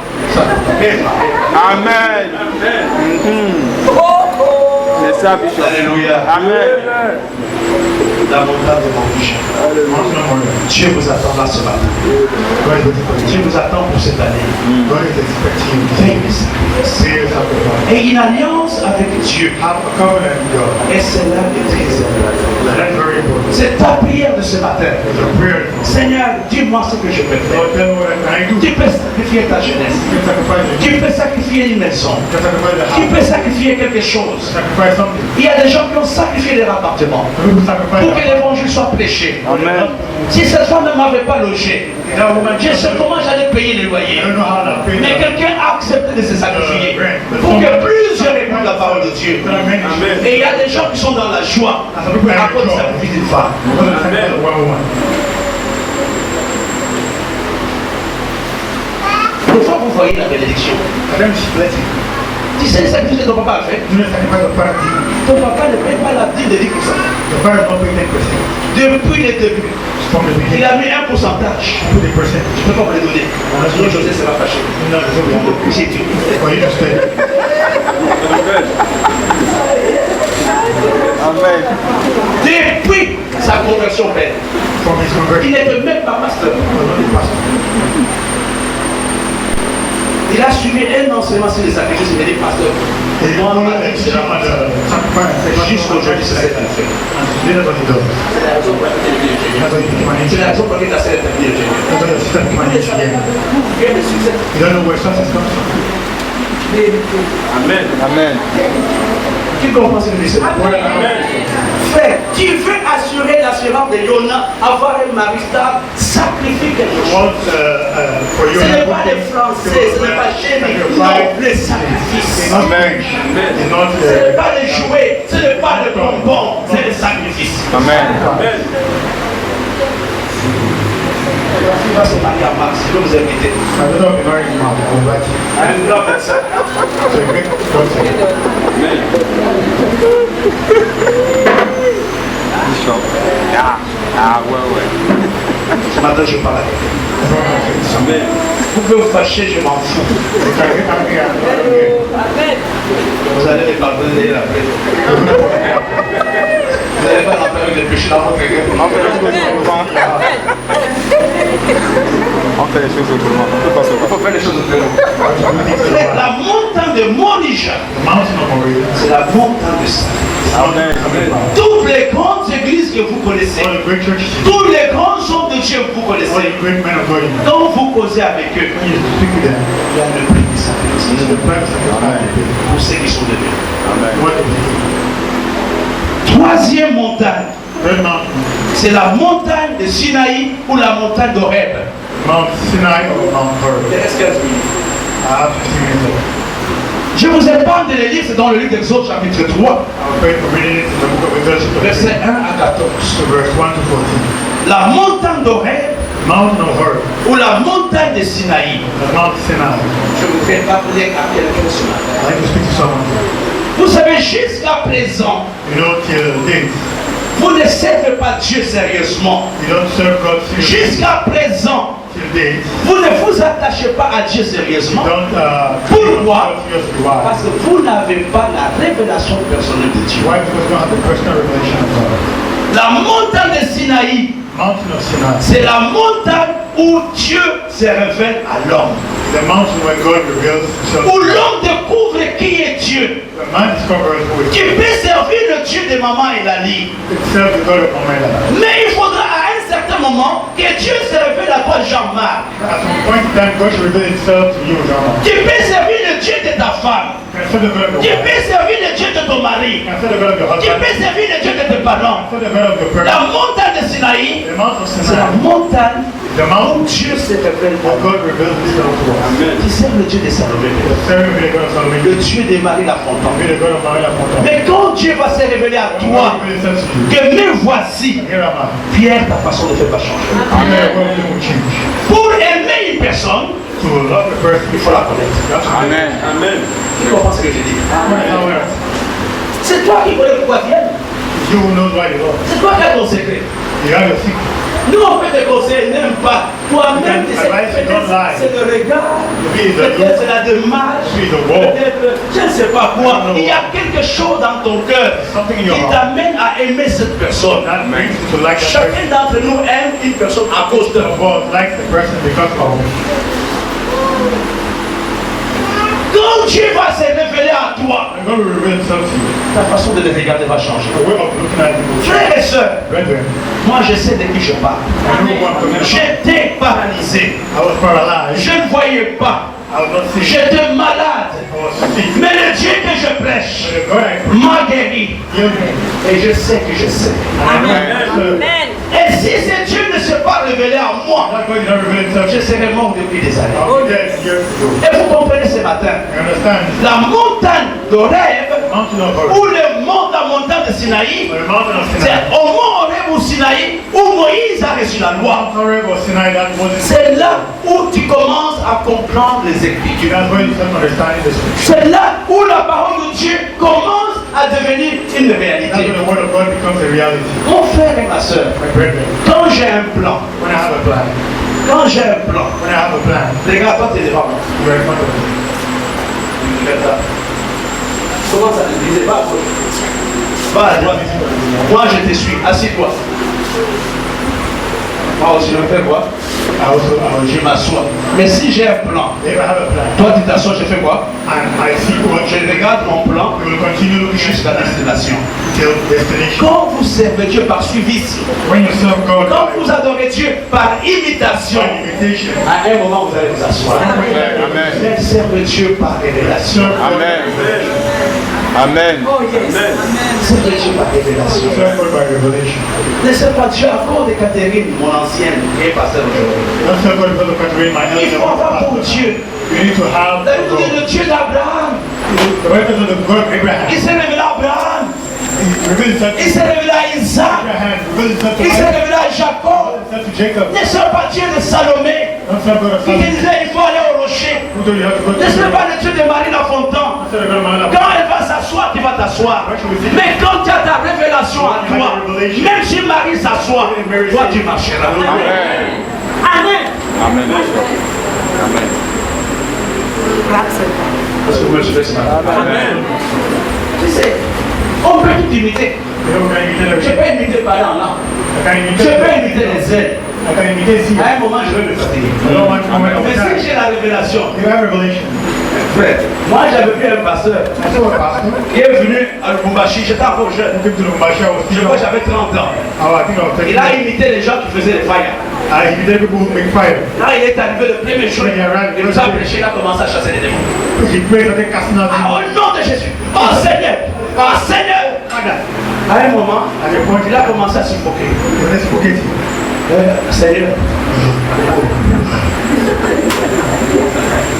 S4: Amen. C'est ça, Bishop.
S2: Alléluia.
S4: Amen.
S2: La montagne de mon vision.
S1: Mountain of Moriah.
S2: Dieu vous attend là ce matin.
S1: God is waiting for you.
S2: Dieu vous attend pour cette année.
S1: God is expecting you to
S2: Fais des sacrifices.
S1: say a sacrifice.
S2: Et une alliance avec Dieu.
S1: Have a covenant with God.
S2: Et cela est très important.
S1: That's very important.
S2: C'est ta prière de ce matin.
S1: It's a prayer.
S2: Seigneur, dis-moi ce que je peux faire.
S1: Lord, tell me what can I do.
S2: Tu peux sacrifier ta jeunesse.
S1: You can sacrifice your
S2: Tu peux sacrifier une maison.
S1: You can sacrifice the
S2: Tu
S1: house.
S2: peux sacrifier quelque chose.
S1: Sacrifice something.
S2: Il y a des gens qui ont sacrifié leur appartement
S1: You can sacrifice
S2: pour que l'évangile soit prêché.
S4: Amen.
S2: Si cette femme ne m'avait pas logé,
S1: That woman,
S2: je sais comment j'allais payer le
S1: I
S2: loyer.
S1: don't know how to pay
S2: Mais
S1: that.
S2: quelqu'un a accepté de se sacrifier pour que plusieurs écoutent la parole de Dieu.
S1: Amen.
S2: Et il y a des gens qui sont dans la joie à cause du sacrifice d'une femme.
S1: Because of the sacrifice of one woman.
S2: Une fois vous voyez la bénédiction,
S1: And then she blessed you.
S2: tu sais le sacrifice que ton papa a fait.
S1: Do the sacrifice of Father did.
S2: Ton papa ne paye pas la dîme de 10%.
S1: The Father not pay 10%.
S2: Depuis le début,
S1: From the
S2: il
S1: beginning.
S2: a mis un pourcentage.
S1: Put the percentage.
S2: Je ne peux pas me le donner. Sinon José sera fâché.
S1: No, it's okay.
S2: J'ai dit.
S1: For you to stay.
S4: Amen.
S2: Depuis sa conversion pleine,
S1: From his
S2: il
S1: conversion.
S2: n'était même pas pasteur.
S1: He was not a pastor.
S2: Il a suivi un enseignement sur les sacrifices, il est pasteur.
S1: He
S2: Moi,
S1: followed
S2: ma
S1: the
S2: vie, c'est
S1: teaching on the sacrifice.
S2: jusqu'aujourd'hui, c'est ce qu'il fait.
S1: And today that's what he does.
S2: C'est la raison pour laquelle il est
S1: That's why he became an
S2: C'est la
S1: engineer.
S2: raison pour laquelle ta sœur est devenue ingénieure.
S1: That's why your sister became an engineer.
S2: D'où vient le succès?
S1: You don't know where success comes from.
S4: Amen. Amen.
S2: Qui comprend ce que je dis? Frère, tu veux assurer l'assurance de Yona, avoir un mari stable, sacrifie quelque
S1: You
S2: chose.
S1: want for you
S2: Ce n'est pas les Français, ce n'est pas Jérémie, non, les sacrifices.
S4: Amen.
S1: It's not
S2: Ce n'est pas les jouets, ce n'est pas le bonbon, c'est le sacrifice.
S4: Amen.
S2: Il va se marier à Max, je vais vous inviter.
S1: I don't know if you're married now, I'll invite you.
S2: Un grand médecin.
S1: So you make
S4: Bishop. Ouais.
S2: Ce matin, je parle avec vous.
S4: Amen.
S2: Vous pouvez vous fâcher, je m'en fous. Vous allez les pardonner après. Vous n'allez pas rentrer avec les péchés dans votre cœur.
S4: On fait les choses autrement.
S2: Il faut faire les choses autrement. La montagne de Morija, c'est la montagne de ça.
S4: Amen.
S2: Toutes les grandes églises que vous connaissez,
S1: All the great churches,
S2: tous les grands hommes de Dieu que vous
S1: all
S2: connaissez,
S1: the great men of God,
S2: quand vous causez avec eux,
S1: when you speak to them,
S2: il y a le prix qui s'appelle
S1: it's the price of your life.
S2: pour ceux qui sont de Dieu.
S1: What is it?
S2: Troisième montagne,
S1: Third mountain,
S2: c'est la montagne de Sinaï ou la montagne d'Horeb.
S1: Mount Sinai or Mount Horeb.
S2: Il reste 15 minutes.
S1: I have 15 minutes left.
S2: Je vous épargne de les lire, c'est dans le livre d'Exode chapitre 3,
S1: I'll pray for reading it in the book of Exodus,
S2: versets 1 à 14.
S1: verse 1 to 14.
S2: La montagne d'Horeb
S1: Mountain of Horeb,
S2: ou la montagne de Sinaï.
S1: the Mount Sinai.
S2: Je voudrais parler à quelqu'un ce matin.
S1: I'd like to speak to someone.
S2: Vous savez, jusqu'à présent,
S1: You know, till date,
S2: vous ne servez pas Dieu sérieusement.
S1: you don't serve God seriously.
S2: Jusqu'à présent,
S1: Till date,
S2: vous ne vous attachez pas à Dieu
S1: you
S2: sérieusement.
S1: don't
S2: Pourquoi?
S1: seriously. Why?
S2: Parce que vous n'avez pas la révélation personnelle de Dieu.
S1: Why? Because you don't have the personal revelation of God.
S2: La montagne de Sinaï,
S1: Mountain of Sinai,
S2: c'est la montagne où Dieu se révèle à l'homme.
S1: the mountain where God reveals himself.
S2: Où l'homme découvre qui est Dieu.
S1: The man discovers who is
S2: Qui peut servir le Dieu de maman et Lali.
S1: serve the God of Omega.
S2: Mais il faudra à un certain moment que Dieu se révèle à toi, Jean-Marc.
S1: At some point in time, God should reveal himself to you, John.
S2: Qui peut servir le Dieu de ta femme.
S1: You can serve the God of
S2: Qui
S1: your wife.
S2: peut servir le Dieu de ton mari.
S1: You can serve the God of your
S2: Qui
S1: husband.
S2: peut servir le Dieu de tes parents.
S1: Serve the God of your
S2: La
S1: parents.
S2: montagne de Sinaï,
S1: The Mount of
S2: c'est la
S1: Sinai.
S2: montagne
S1: The
S2: où
S1: mountain
S2: Dieu se révèle à
S1: where
S2: toi.
S1: God reveals himself to us.
S2: Qui sert le Dieu de Salomé.
S1: Serving with the God of Solomon.
S2: Le Dieu de Marie la Fontaine.
S1: Be the God of Maria Fontaine.
S2: Mais quand Dieu va se révéler à
S1: When
S2: toi,
S1: God reveals himself to you,
S2: que me voici,
S1: here am I.
S2: Pierre, ta façon de faire va changer.
S1: Here God will change.
S2: Pour aimer une personne,
S1: To love the person,
S2: il faut la connaître.
S1: you have to know.
S4: Amen. Amen.
S2: Tu comprends ce que je dis?
S1: Now,
S2: C'est toi qui connais pourquoi tu aimes.
S1: you will know why you love.
S2: C'est toi qui as ton secret.
S1: You have your secret.
S2: Nous, on fait des conseils, n'aime pas. Toi-même, tu sais, peut-être c'est le regard, peut-être c'est la démarche, peut-être, je ne sais pas quoi. Il y a quelque chose dans ton cœur qui t'amène à aimer cette personne.
S1: That brings you to like that person.
S2: Chacun d'entre nous aime une personne à cause de
S1: God likes the person because of
S2: Quand Dieu va se révéler à toi,
S1: and God will reveal himself to you.
S2: ta façon de le regarder va changer.
S1: The way of looking at people.
S2: Frères et sœurs,
S1: Brethren,
S2: moi je sais de qui je parle.
S1: I know what I'm talking about.
S2: J'étais paralysé.
S1: I was paralyzed.
S2: Je ne voyais pas.
S1: I was not sick.
S2: J'étais malade.
S1: I was sick.
S2: Mais le Dieu que je prêche
S1: The God I preach
S2: m'a guéri.
S1: healed me.
S2: Et je sais que je sais.
S1: Amen.
S2: Et si ce Dieu ne s'est pas révélé à moi,
S1: That God did not reveal himself
S2: je
S1: to
S2: serais mort depuis des années.
S1: I'll be dead years ago.
S2: Et vous comprenez ce matin,
S1: You understand?
S2: la montagne d'Horeb,
S1: Mountain of Horeb.
S2: ou la montagne de Sinaï,
S1: Or the mountain of
S2: c'est
S1: Sinai.
S2: au mont Horeb ou Sinaï où Moïse a reçu la loi.
S1: Mount Horeb or Sinai, that wasn't.
S2: C'est là où tu commences à comprendre les Écritures.
S1: That's where you start understanding the scripture.
S2: C'est là où la parole de Dieu commence à devenir une
S1: That's
S2: réalité.
S1: when the word of God becomes a reality.
S2: Mon frère et ma soeur,
S1: My brethren,
S2: quand j'ai un plan,
S1: when I have a plan,
S2: quand j'ai un plan,
S1: when I have a plan,
S2: regarde-toi, t'es devant moi.
S1: you're in front of me.
S2: Regarde ça. Comment ça te disait pas à gauche. Va à droite. Moi, je te suis. Assis-toi. Moi aussi, je fais quoi? Je m'assois. Mais si j'ai un plan,
S1: If I have a plan,
S2: toi tu t'assois, je fais quoi?
S1: and I see what
S2: Je regarde mon plan
S1: you will continue looking
S2: jusqu'à
S1: at
S2: destination.
S1: till destination.
S2: Quand vous servez Dieu par suivi,
S1: When you serve God
S2: quand vous adorez Dieu par imitation,
S1: by invitation,
S2: à un moment vous allez vous asseoir.
S4: Amen.
S2: Mais servez Dieu par révélation.
S1: serve God,
S4: Amen. Amen.
S2: Servez Dieu par révélation.
S1: serve God by revelation.
S2: Laissez pas Dieu accorde Catherine, mon ancienne, qui est pasteur aujourd'hui.
S1: Don't serve God because of Catherine, my
S2: Il
S1: elder
S2: faut avoir pour
S1: pastor.
S2: Dieu.
S1: You need to have
S2: La Bible dit le Dieu d'Abraham.
S1: the record of the God of Abraham.
S2: Il s'est révélé à Abraham.
S1: He revealed himself
S2: Il
S1: to
S2: s'est révélé à Isaac.
S1: Abraham, revealed himself to
S2: Il s'est
S1: Isaac,
S2: révélé à Jacob.
S1: revealed himself not to Jacob.
S2: Ne sois pas Dieu de Salomé
S1: Don't serve God of
S2: qui te
S1: Solomon.
S2: disait il faut aller au rocher.
S1: Who told you how to go to
S2: Ne sois
S1: the
S2: pas le Dieu de Marie Lafontaine. Quand elle va s'asseoir, tu vas t'asseoir. Mais quand tu as ta révélation à toi, même si Marie s'assoit, toi tu marcheras.
S4: Amen.
S2: Amen.
S4: Amen. Amen.
S2: Parce que moi je fais ça.
S4: Amen.
S2: Tu sais, on peut tout imiter. Je peux imiter par là, là. Je peux imiter les ailes. À un moment, je vais me fatiguer. Mais si j'ai la révélation, frère, moi j'avais vu un pasteur qui est venu à Lubumbashi, j'étais encore jeune. Je crois que j'avais 30 ans. Il a imité les gens qui faisaient les fires. Là, il est arrivé le premier jour, il nous a prêché, il a commencé à chasser les démons. Au nom de Jésus, oh Seigneur, oh Seigneur. À un moment, il a commencé à suffoquer. Seigneur.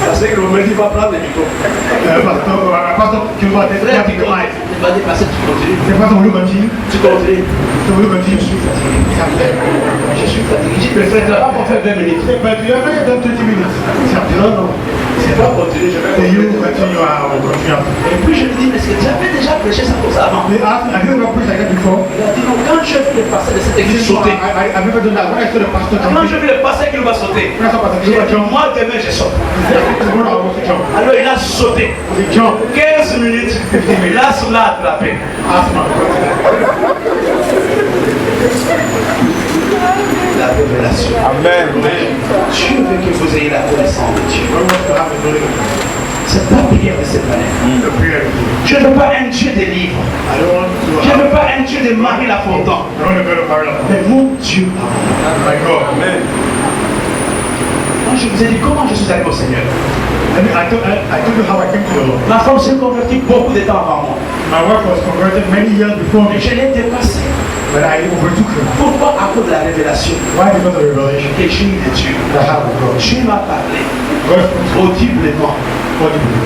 S2: Parce que le moment il va prendre le micro. Frère, tu vas dépasser, tu continues. Tu continues. Je suis fatigué. Je suis fatigué. Je dis, mais frère, tu n'as pas pour faire 20 minutes. Non. C'est pas continuer, je vais continuer. Et puis je lui dis, mais est-ce que tu avais déjà prêché ça pour ça avant? Il a dit, non, quand je vais le passer de cette église sauter. Quand je vais le passer qu'il va sauter. Moi demain je saute. Alors il a sauté. 15 minutes, il a cela attrapé. La révélation.
S4: Amen.
S2: Dieu veut que vous ayez la connaissance de Dieu. C'est pas prière de cette manière. Je ne veux pas un Dieu des livres. Je ne veux pas un Dieu de Marie Lafontaine. Mais mon Dieu.
S1: Amen.
S2: Moi je vous ai dit comment je suis allé au Seigneur.
S1: I told you how I came to the Lord.
S2: Ma femme s'est convertie beaucoup de temps avant moi.
S1: My wife was converted many years before
S2: Mais
S1: me,
S2: je l'ai dépassée.
S1: but I overtook her.
S2: Pourquoi? À cause de la révélation.
S1: Why? Because of the revelation
S2: Que j'ai eu de Dieu.
S1: that I have with God.
S2: Dieu m'a parlé
S1: God spoke
S2: audiblement.
S1: audibly.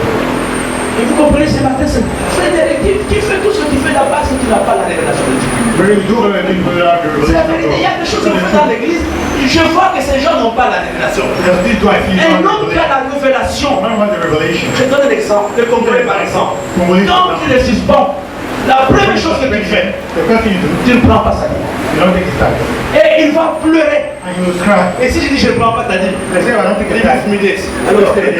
S2: Et vous comprenez ce matin, c'est Frédéric qui fait tout ce qu'il fait là-bas si tu n'as pas la révélation de Dieu.
S1: But you do everything without the
S2: C'est la
S1: revelation
S2: vérité. Il y a des choses qu'on fait dans l'église. Je vois que ces gens n'ont pas la révélation.
S1: Because this do I feel
S2: Un
S1: not
S2: homme qui a
S1: revelation.
S2: la révélation.
S1: When was the revelation?
S2: Je donne un exemple. Le Congolais par exemple. Quand tu le suspends, la première chose que tu fais,
S1: The first thing you do,
S2: tu ne prends pas sa vie.
S1: you don't take his tithe.
S2: Et il va pleurer.
S1: And you will cry.
S2: Et si je dis je ne prends pas ta vie,
S1: I say, I don't take
S2: il
S1: a
S2: va
S1: tithe.
S2: fumer.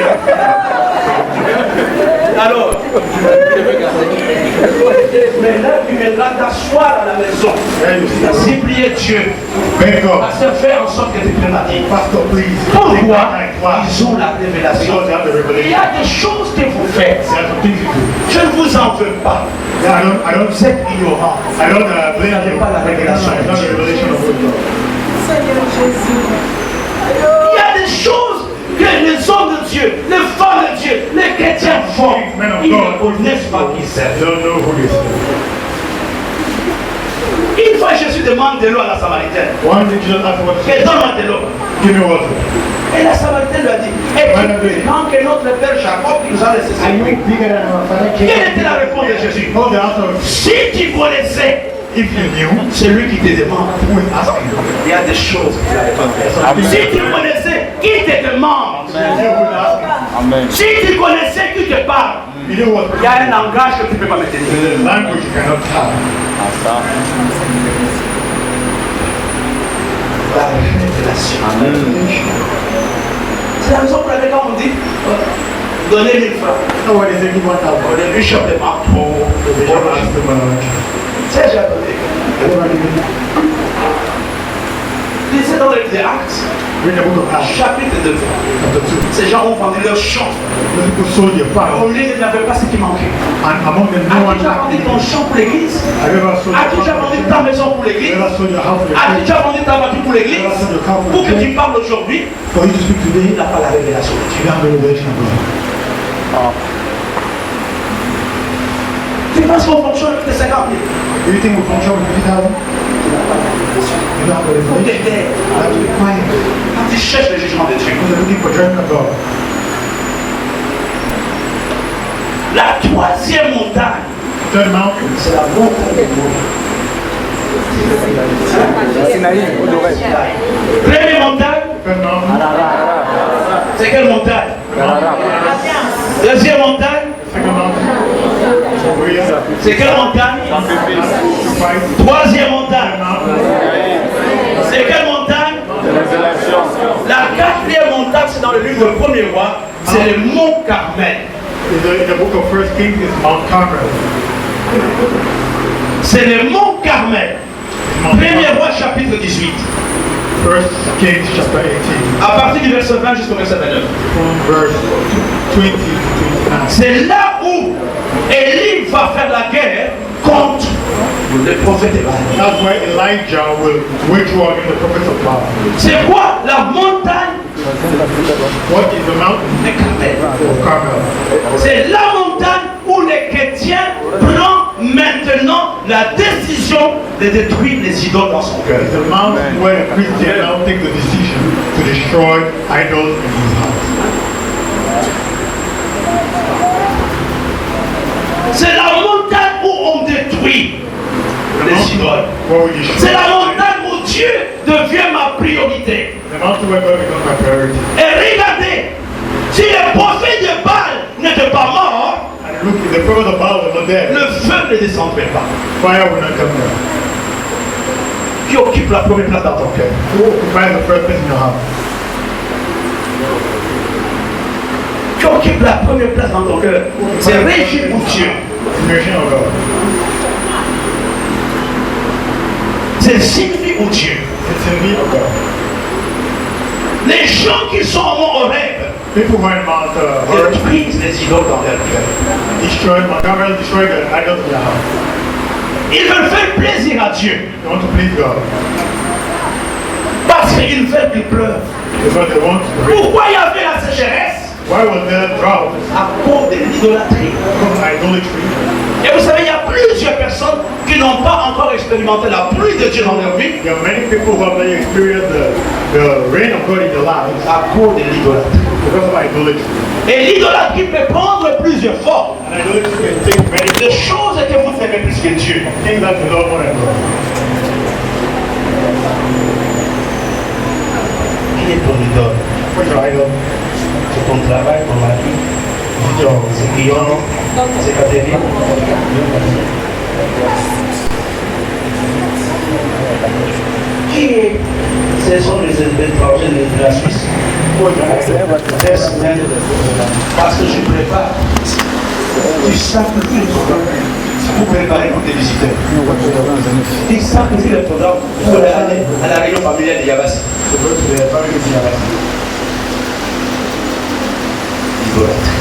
S2: Alors, mais là, tu viendras t'asseoir à la maison, supplier Dieu,
S1: Beg God.
S2: pasteur, faire en sorte que tu te maries.
S1: Pastor, please.
S2: Pourquoi?
S1: Take my
S2: Ils ont la révélation.
S1: Because they have the
S2: Il y
S1: revelation.
S2: a des choses que vous faites.
S1: There are some things you do.
S2: Je ne vous en veux pas.
S1: Yeah,
S2: Vous êtes ignorants.
S1: I don't blame you.
S2: Pas la révélation.
S1: It's not the revelation of God.
S3: Seigneur Jésus.
S2: Il y a des choses que les hommes de Dieu, les femmes de Dieu, les chrétiens font. Ils ne connaissent pas qui c'est.
S1: They don't know who this is.
S2: Une fois Jésus demande de l'eau à la Samaritaine.
S1: One day Jesus asked what
S2: Et donne-moi de l'eau.
S1: give me water.
S2: Et la Samaritaine lui a dit, es-tu plus grand que notre père Jacob qui nous a laissé
S1: Are you
S2: ses
S1: bigger than our father
S2: Quelle
S1: Jacob?
S2: était la réponse de Jésus?
S1: Oh, the answer is,
S2: Si tu connaissais,
S1: if you knew,
S2: c'est lui qui te demande.
S1: who is asking you?
S2: Il y a des choses qu'il n'avait pas fait. Si tu connaissais, qui te demande?
S1: You know who is asking.
S4: Amen.
S2: Si tu connaissais qui te parle,
S1: You know what?
S2: il y a un langage que tu ne peux pas maintenir.
S1: There's a language you cannot tell.
S2: La révélation. C'est la raison pour laquelle quand on dit donnez 1000 francs.
S1: No one is taking 1,000.
S2: Au début, je ne pas trop.
S1: The bishop asked them,
S2: C'est j'ai donné. Lisez dans le livre des Actes,
S1: read the book of Acts,
S2: chapitre 2.
S1: chapter 2.
S2: Ces gens ont vendu leur champ.
S1: Those people sold their farm,
S2: Au lieu, ils n'avaient pas ce qui manquait.
S1: and among them, no
S2: As-tu
S1: one
S2: déjà vendu ton champ pour l'église?
S1: Have you ever sold
S2: As-tu déjà vendu ta maison pour
S1: Have
S2: l'église?
S1: you ever sold your house for the
S2: As-tu
S1: church?
S2: déjà vendu ta voiture pour l'église?
S1: Have you ever sold your car for
S2: Pour
S1: the
S2: que tu
S1: church?
S2: parles aujourd'hui,
S1: For you to speak today,
S2: il n'a pas la révélation de Dieu.
S1: you have the revelation of God.
S2: Tu penses qu'on fonctionne avec tes 50 000?
S1: Do you think we function with 50,000? You don't have the
S2: Faut
S1: revelation.
S2: t'aider.
S1: You have to be quiet.
S2: Quand tu cherches le jugement de Dieu.
S1: Because you're looking for judgment of God.
S2: La troisième montagne,
S1: Third mountain
S2: c'est la montagne de Moria. Première montagne,
S1: Second mountain.
S2: c'est quelle montagne? Deuxième montagne,
S1: Second mountain. Moriah.
S2: c'est quelle montagne?
S1: Sacrifice.
S2: Troisième montagne, c'est quelle montagne? La quatrième montagne, c'est dans le livre de Premier Roi, c'est le mont Carmel.
S1: In the book of First Kings is Mount Carmel.
S2: C'est le mont Carmel.
S1: Mount
S2: Premier
S1: Carmel.
S2: Roi, chapitre 18.
S1: First Kings chapter 18.
S2: À partir du verset 20 jusqu'au verset 29.
S1: From verse 20 to 29.
S2: C'est là où Élie va faire la guerre contre le prophète Baal.
S1: That's why Elijah will wage war against the prophets of Baal.
S2: C'est quoi la montagne
S1: What is the mountain
S2: de Carmel?
S1: of Carmel?
S2: C'est la montagne où les chrétiens prennent maintenant la décision de détruire les idoles dans son cœur.
S1: It's the mountain where a Christian now take the decision to destroy idols in his house.
S2: C'est la montagne où on détruit les idoles.
S1: Where we destroy
S2: C'est la montagne où Dieu devient ma priorité.
S1: the mountain where God becomes my priority.
S2: Et regardez, si le prophète de Baal n'était pas mort,
S1: And look, if the prophet of Baal was not there,
S2: le feu ne descendrait pas.
S1: fire will not come down.
S2: Qui occupe la première place dans ton cœur?
S1: Who occupies the first place in your house?
S2: Qui occupe la première place dans ton cœur? C'est régir pour Dieu.
S1: Creation of God.
S2: C'est servir pour Dieu.
S1: It's in me of God.
S2: Les gens qui sont en Mont Horeb
S1: People who are in Mount Horeb
S2: détruisent les idoles dans leur cœur.
S1: destroy Mount Carmel, destroy the idols in their house.
S2: Ils veulent faire plaisir à Dieu
S1: They want to please God.
S2: parce qu'ils veulent qu'il pleuve.
S1: Because they want to raise.
S2: Pourquoi il y avait la sécheresse?
S1: Why was there drought?
S2: À cause de l'idolâtrie.
S1: Because of idolatry.
S2: Et vous savez, il y a plusieurs personnes qui n'ont pas encore expérimenté la pluie de Dieu dans leur vie
S1: There are many people who have not experienced the rain of God in their lives
S2: à cause de l'idolâtrie.
S1: because of idolatry.
S2: Et l'idolâtrie peut prendre plusieurs formes.
S1: And idolatry can take many
S2: Des choses que vous aimez plus que Dieu.
S1: things that you don't want to do.
S2: Qui est ton idole?
S1: What's your idol?
S2: C'est ton travail, ton mari, c'est Guillaume, c'est Catherine. Qui est? Ce sont les étrangers de la Suisse. Parce que je prépare. Tu sacrifies le programme pour préparer pour tes visiteurs. Tu sacrifies le programme pour aller à la réunion familiale de Yabassi.
S1: To go to the family of Yahweh.
S2: L'idolâtrie.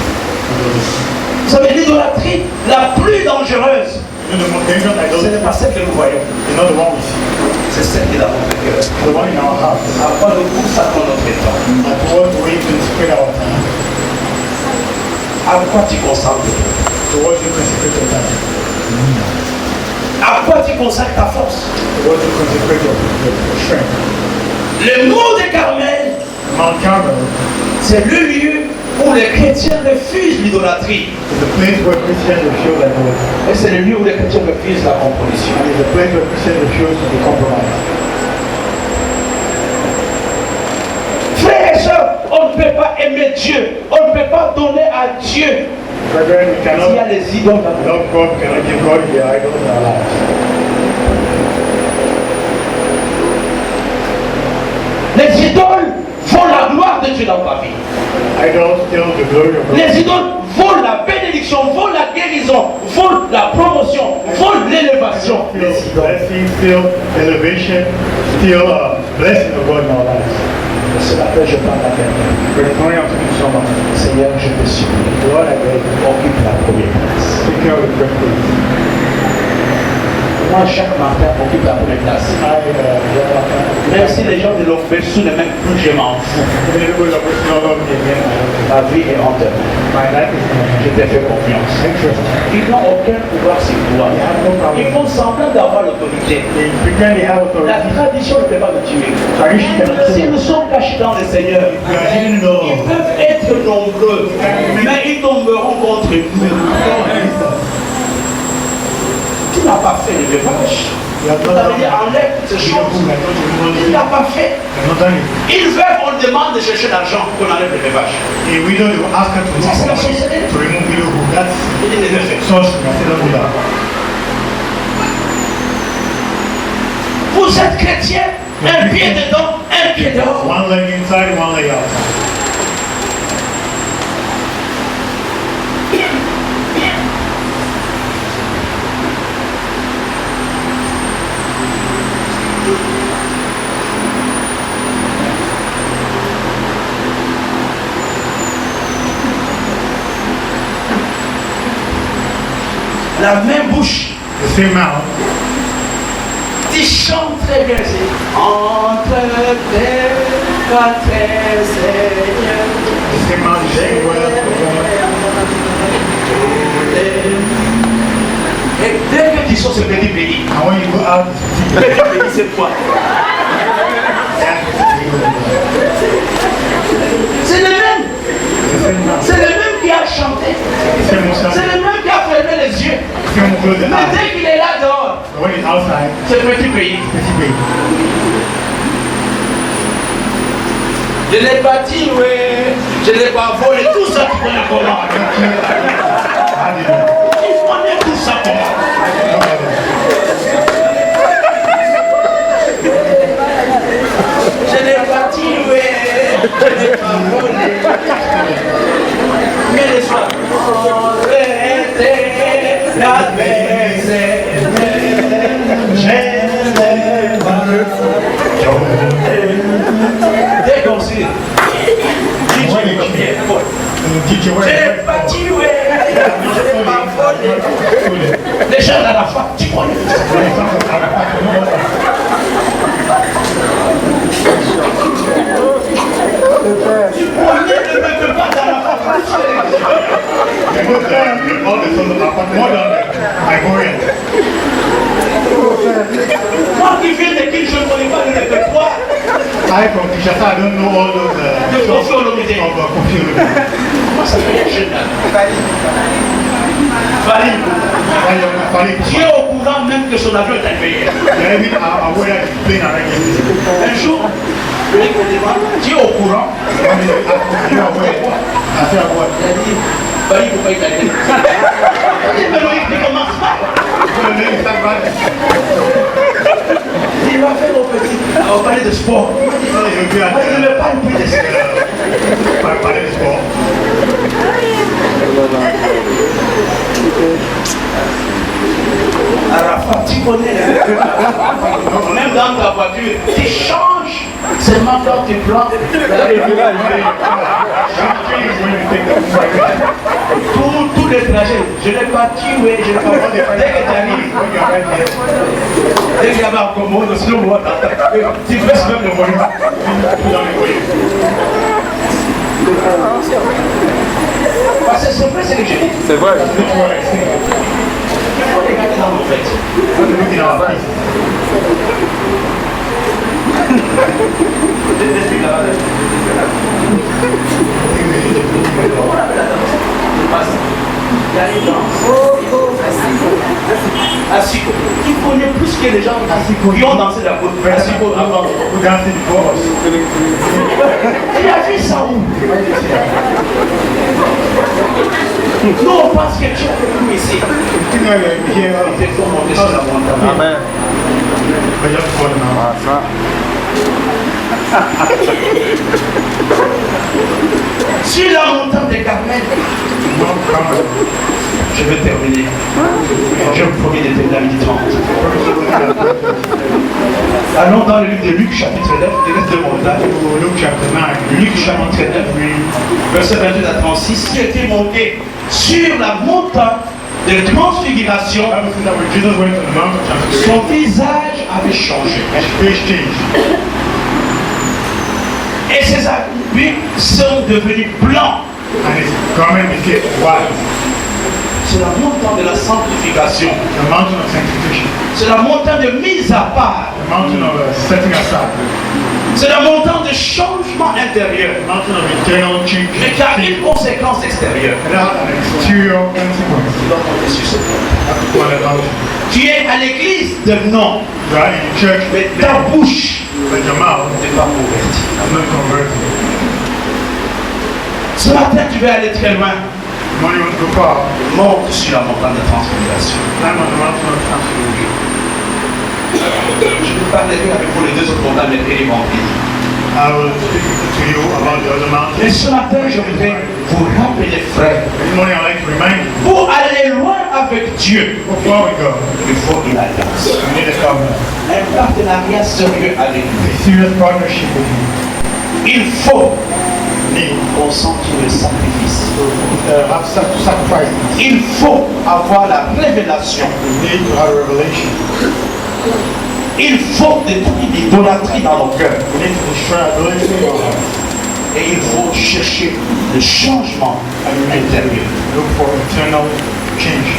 S2: Vous savez, l'idolâtrie la plus dangereuse,
S1: You know, the most dangerous
S2: ce
S1: idolatry
S2: n'est pas celle que nous voyons,
S1: is not the one we see.
S2: c'est celle qui est dans notre cœur.
S1: The one in our heart.
S2: À quoi nous consacrons notre temps?
S1: And to what we consecrate our time.
S2: À quoi tu consacres?
S1: To what you consecrate your time.
S2: À quoi tu consacres ta force?
S1: To what you consecrate your strength.
S2: Le mont de Carmel,
S1: Mount Carmel
S2: c'est le lieu où les chrétiens refusent l'idolâtrie.
S1: is the place where Christians refuse idolatry.
S2: Et c'est le lieu où les chrétiens refusent la compromission.
S1: And it's the place where Christians refuse to be compromised.
S2: Frères et sœurs, on ne peut pas aimer Dieu, on ne peut pas donner à Dieu
S1: Brethren, we
S2: s'il y a
S1: cannot
S2: les idoles dans notre
S1: love God, we cannot give God the idols in our lives.
S2: Les idoles volent la gloire de Dieu dans ta vie.
S1: Idols steal the glory of God.
S2: Les idoles volent la bénédiction, volent la guérison, volent la promotion, volent l'élévation.
S1: Steal
S2: Les idoles.
S1: blessing, steal elevation, steal blessing of God in our lives.
S2: Ce matin, je parle à quelqu'un.
S1: But it's only after you someone.
S2: Seigneur, je te supplie,
S1: Lord, I beg,
S2: occupe la première place.
S1: take care of the first place.
S2: Moi, chaque matin, occupe la première place. Même si les gens de l'Offre-sous ne m'aiment plus, je m'en fous. Ma vie est en terre. Je te fais confiance. Ils n'ont aucun pouvoir sur toi. Ils font semblant d'avoir l'autorité. La tradition ne peut pas me tuer. Si nous sommes cachés dans le Seigneur, ils peuvent être nombreux, mais ils tomberont contre nous. Tu n'as pas fait le veuvage.
S1: You have
S2: Vous
S1: not
S2: avez dit
S1: done
S2: enlève toutes ces choses. Il n'a pas fait.
S1: You have not done it.
S2: Il veut qu'on demande de chercher l'argent qu'on enlève le veuvage.
S1: A widow, they will ask her to
S2: Ça, c'est la
S1: remove
S2: sorcellerie.
S1: to remove widowhood. That's
S2: Il est le fait.
S1: sorcery. I say don't do that.
S2: Vous êtes chrétien, un pied dedans, un pied dehors.
S1: One leg inside, one leg outside.
S2: La même bouche.
S1: The same mouth.
S2: Tu chantes très bien. C'est entre tes quatre Seigneur.
S1: The same mouth is saying well.
S2: Et dès que tu sors ce petit pays,
S1: And when you go out,
S2: ce petit pays c'est quoi? C'est le même. C'est le même qui a chanté. C'est le même qui a fermé les yeux. Mais dès qu'il est là dehors,
S1: When it's outside,
S2: ce petit pays.
S1: petit pays.
S2: Je l'ai pas dit, ouais. Je l'ai pas volé. Tout ça, tu connais comment? Tu connais tout ça comment? Je l'ai pas dit, ouais. Je l'ai pas volé. Mais les soirs. La baisse. Dès qu'on s'y
S1: DJ,
S2: je l'ai pas dit, ouais. Je l'ai pas volé. Les gens à la fois, tu connais. Tu connais le même pas dans la fois.
S1: all the sons of Apart, more than Ivorian.
S2: Moi qui viens de qui je ne connais pas le répertoire.
S1: I from Kinshasa, I don't know all those
S2: De Kofi Olomide.
S1: of Kofi Olomide.
S2: Comment ça s'appelle jeune là? Valim. Tu es au courant même que son avion est arrivé.
S1: They're even aware that he's playing around here.
S2: Un jour, tu es au courant.
S1: One day, you're aware. I say what?
S2: Il a dit, Valim, il ne faut pas y aller. Il dit, mais Loïc, ne commence pas. Il va faire au petit. On va parler de sport. Moi, je ne veux pas plus de sport.
S1: Parler de sport.
S2: Arafat, tu connais. Même dans ta voiture, tu changes seulement quand tu prends tous les trajets. Je n'ai pas tué, je n'ai pas volé. Dès que tu arrives, dès qu'il y avait un commode, sinon on va tu baisses même le volume. Parce que c'est vrai ce que je dis.
S4: C'est vrai.
S2: Il faut regarder dans nos fêtes. Il y a une danse. Asiko. Qui connaît plus que les gens qui ont dansé la côte. Asiko avant.
S1: Who danced before us?
S2: Il a vu ça où? Nous on pense que Dieu est venu ici.
S1: You know, here,
S2: Il faut monter sur la montagne.
S4: Amen.
S1: but just for now.
S2: Sur la montagne des Carmel.
S1: Mount Carmel.
S2: Je vais terminer. Je vous promets d'être là midi 30. Allons dans le livre de Luc chapitre 9, il reste deux montagnes.
S1: Luke chapter 9.
S2: Luc chapitre 9, verset 28 à 36. Qui était monté sur la montagne de transfiguration,
S1: Bible says that when Jesus went to the Mount of Transfiguration,
S2: son visage avait changé.
S1: his face changed.
S2: Et ses habits sont devenus blancs.
S1: And his garment became white.
S2: C'est la montagne de la sanctification.
S1: The mountain of sanctification.
S2: C'est la montagne de mise à part.
S1: The mountain of setting aside.
S2: C'est un montant de changement intérieur,
S1: Mountain of internal change.
S2: mais qui a une conséquence extérieure.
S1: And an exterior consequence.
S2: Tu dois compter sur ce point.
S1: What about
S2: Tu es à l'église de non,
S1: you are in church,
S2: mais ta bouche
S1: but your mouth
S2: n'est pas convertie.
S1: is not converted.
S2: Ce matin, tu vas aller très loin.
S1: Money won't go far.
S2: Monte sur la montagne de transfiguration.
S1: Climb on the mountain of transfiguration.
S2: Je ne parlerai avec vous les deux autres montagnes élémentaires.
S1: I will speak to you about the other mountain.
S2: Mais ce matin, je voudrais vous rappeler, frère,
S1: This morning I'd like to remind you,
S2: pour aller loin avec Dieu,
S1: before we go,
S2: il faut une alliance.
S1: we need a covenant.
S2: Un partenariat sérieux avec lui.
S1: A serious partnership with you.
S2: Il faut
S1: Need
S2: consentir le sacrifice.
S1: have sacrifice.
S2: Il faut avoir la révélation.
S1: We need to have a revelation.
S2: Il faut détruire l'idolâtrie dans nos cœurs.
S1: We need to destroy idolatry in our hearts.
S2: Et il faut chercher le changement intérieur.
S1: Look for internal change.